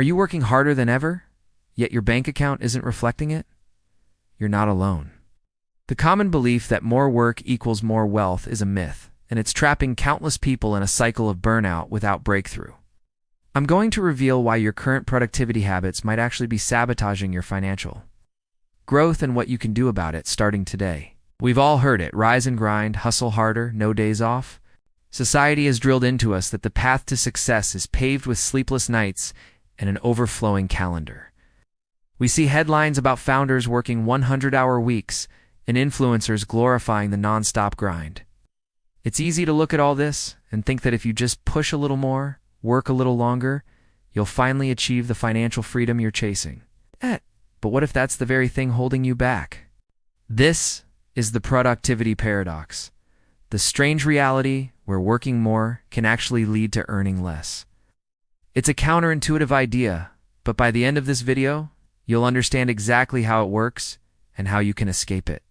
Are you working harder than ever, yet your bank account isn't reflecting it? You're not alone. The common belief that more work equals more wealth is a myth, and it's trapping countless people in a cycle of burnout without breakthrough. I'm going to reveal why your current productivity habits might actually be sabotaging your financial growth and what you can do about it starting today. We've all heard it: rise and grind, hustle harder, no days off. Society has drilled into us that the path to success is paved with sleepless nights and an overflowing calendar. We see headlines about founders working 100-hour weeks and influencers glorifying the non-stop grind. It's easy to look at all this and think that if you just push a little more, work a little longer, you'll finally achieve the financial freedom you're chasing. But what if that's the very thing holding you back? This is the productivity paradox, the strange reality where working more can actually lead to earning less. It's a counterintuitive idea, but by the end of this video, you'll understand exactly how it works and how you can escape it.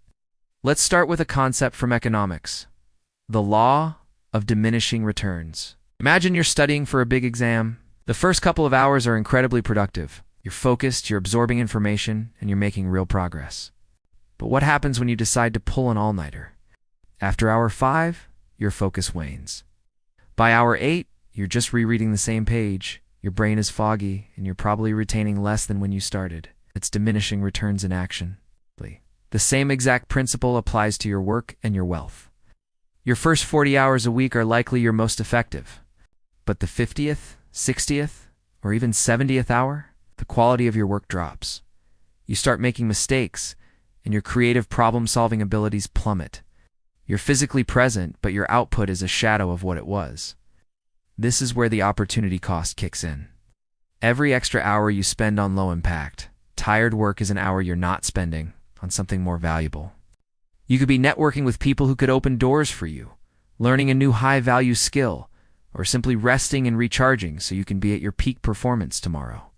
Let's start with a concept from economics: the law of diminishing returns. Imagine you're studying for a big exam. The first couple of hours are incredibly productive. You're focused, you're absorbing information, and you're making real progress. But what happens when you decide to pull an all-nighter? After hour 5, your focus wanes. By hour 8, you're just rereading the same page, your brain is foggy, and you're probably retaining less than when you started. It's diminishing returns in action. The same exact principle applies to your work and your wealth. Your first 40 hours a week are likely your most effective. But the 50th, 60th, or even 70th hour, the quality of your work drops. You start making mistakes, and your creative problem-solving abilities plummet. You're physically present, but your output is a shadow of what it was. This is where the opportunity cost kicks in. Every extra hour you spend on low-impact, tired work is an hour you're not spending on something more valuable. You could be networking with people who could open doors for you, learning a new high-value skill, or simply resting and recharging so you can be at your peak performance tomorrow.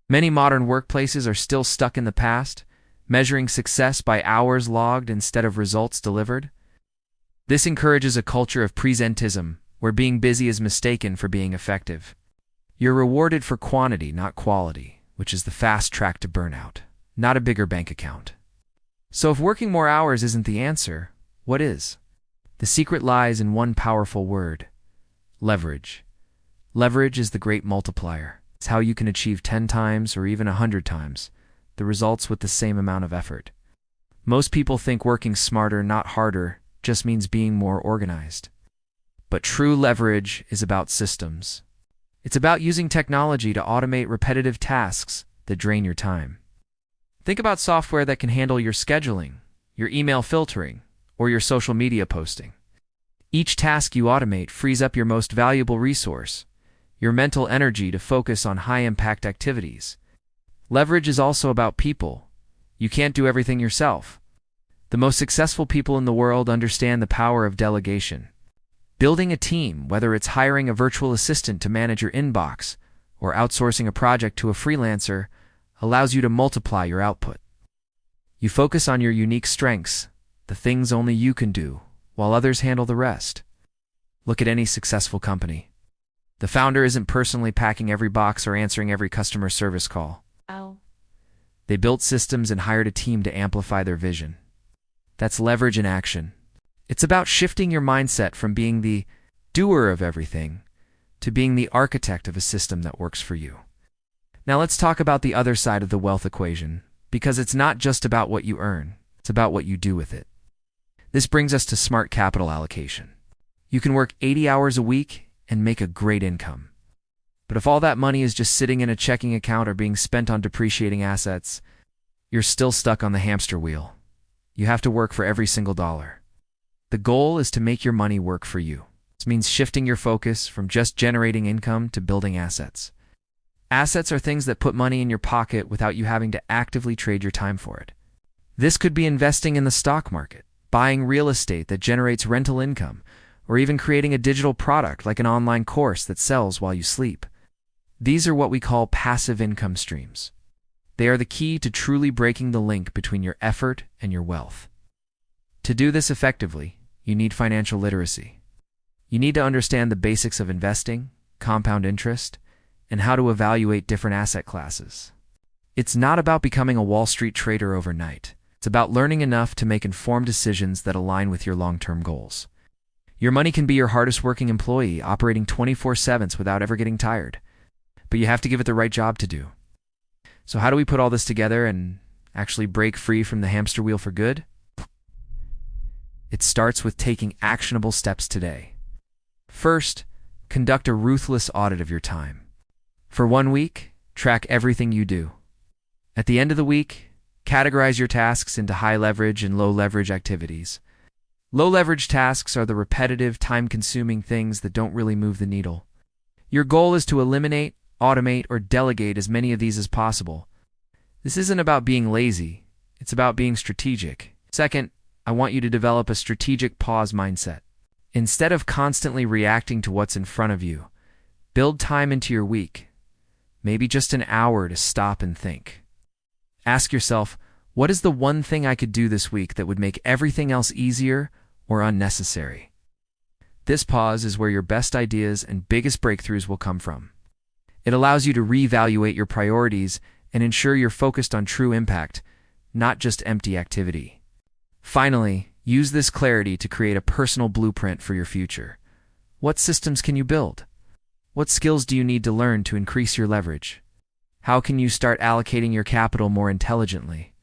Many modern workplaces are still stuck in the past, measuring success by hours logged instead of results delivered. This encourages a culture of presentism, where being busy is mistaken for being effective. You're rewarded for quantity, not quality, which is the fast track to burnout, not a bigger bank account. So if working more hours isn't the answer, what is? The secret lies in one powerful word: leverage. Leverage is the great multiplier. It's how you can achieve 10 times or even 100 times the results with the same amount of effort. Most people think working smarter, not harder, just means being more organized. But true leverage is about systems. It's about using technology to automate repetitive tasks that drain your time. Think about software that can handle your scheduling, your email filtering, or your social media posting. Each task you automate frees up your most valuable resource, your mental energy, to focus on high-impact activities. Leverage is also about people. You can't do everything yourself. The most successful people in the world understand the power of delegation. Building a team, whether it's hiring a virtual assistant to manage your inbox or outsourcing a project to a freelancer, allows you to multiply your output. You focus on your unique strengths, the things only you can do, while others handle the rest. Look at any successful company. The founder isn't personally packing every box or answering every customer service call. They built systems and hired a team to amplify their vision. That's leverage in action. It's about shifting your mindset from being the doer of everything to being the architect of a system that works for you. Now let's talk about the other side of the wealth equation, because it's not just about what you earn, it's about what you do with it. This brings us to smart capital allocation. You can work 80 hours a week and make a great income. But if all that money is just sitting in a checking account or being spent on depreciating assets, you're still stuck on the hamster wheel. You have to work for every single dollar. The goal is to make your money work for you. This means shifting your focus from just generating income to building assets. Assets are things that put money in your pocket without you having to actively trade your time for it. This could be investing in the stock market, buying real estate that generates rental income, or even creating a digital product like an online course that sells while you sleep. These are what we call passive income streams. They are the key to truly breaking the link between your effort and your wealth. To do this effectively, you need financial literacy. You need to understand the basics of investing, compound interest, and how to evaluate different asset classes. It's not about becoming a Wall Street trader overnight. It's about learning enough to make informed decisions that align with your long-term goals. Your money can be your hardest working employee, operating 24/7 without ever getting tired. But you have to give it the right job to do. So how do we put all this together and actually break free from the hamster wheel for good? It starts with taking actionable steps today. First, conduct a ruthless audit of your time. For 1 week, track everything you do. At the end of the week, categorize your tasks into high-leverage and low-leverage activities. Low-leverage tasks are the repetitive, time-consuming things that don't really move the needle. Your goal is to eliminate, automate, or delegate as many of these as possible. This isn't about being lazy. It's about being strategic. Second, I want you to develop a strategic pause mindset. Instead of constantly reacting to what's in front of you, build time into your week. Maybe just an hour to stop and think. Ask yourself, what is the one thing I could do this week that would make everything else easier or unnecessary? This pause is where your best ideas and biggest breakthroughs will come from. It allows you to reevaluate your priorities and ensure you're focused on true impact, not just empty activity. Finally, use this clarity to create a personal blueprint for your future. What systems can you build? What skills do you need to learn to increase your leverage? How can you start allocating your capital more intelligently?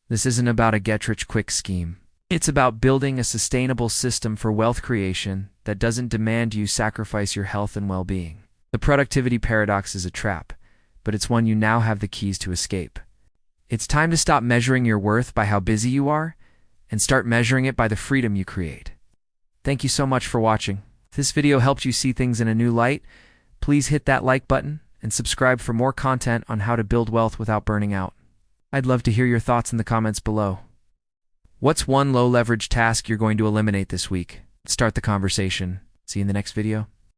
This isn't about a get-rich-quick scheme. It's about building a sustainable system for wealth creation that doesn't demand you sacrifice your health and well-being. The productivity paradox is a trap, but it's one you now have the keys to escape. It's time to stop measuring your worth by how busy you are and start measuring it by the freedom you create. Thank you so much for watching. If this video helped you see things in a new light, please hit that like button and subscribe for more content on how to build wealth without burning out. I'd love to hear your thoughts in the comments below. What's one low-leverage task you're going to eliminate this week? Start the conversation. See you in the next video.